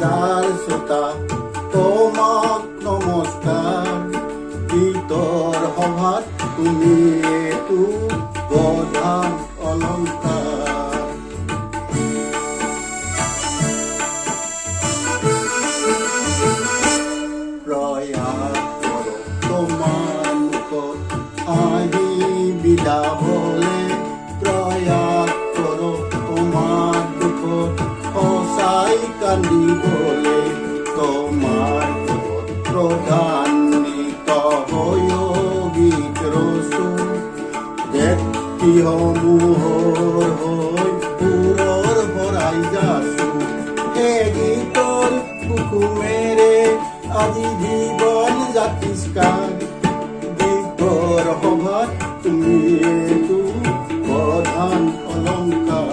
যাৰ শ্ৰোতা তোমাক নমস্কাৰ। গীতৰ সভাত তুমি এইটো প্ৰধান অলংকাৰ। প্ৰয়াস কৰোঁ তোমাৰ মুখত হাঁহি বিলাবলে, প্ৰয়াস কৰোঁ তোমাৰ দুখত সঁচাই কান্দিবলে। তোমাৰ প্ৰধানিত গীত ৰচো, ব্যক্তিসমূহৰ হৈ সুৰৰ ভৰাই যাচো। এই গীতৰ কুসুমেৰে আজি জীৱন জাতিষ্কাৰ। গীতৰ সভাত তুমি এইটো প্ৰধান অলংকাৰ।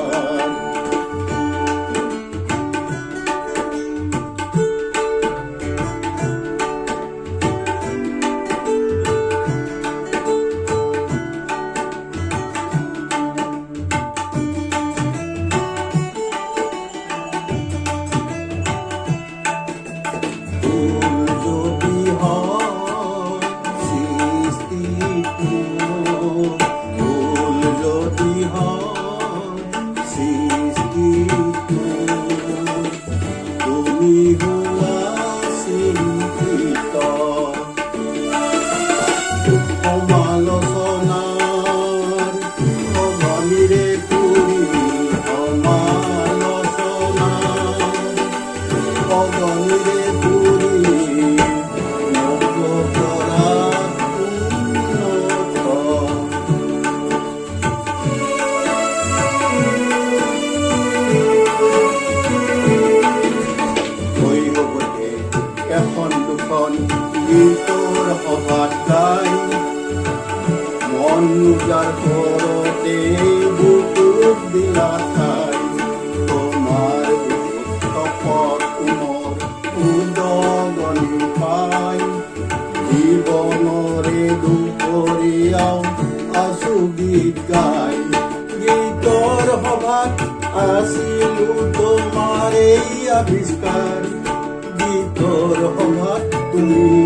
গীতৰ সভাত গাই মন যাৰ কৰতে বুকুত দিলা ঠাই। তোমাৰ তপত পুনৰ উদগনি পাই, জীৱনৰে দুপৰীয়াও আছো গীত গাই। গীতৰ সভাত আছিলো তোমাৰ এই আৱিষ্কাৰ। গীতৰ সভাত তুমি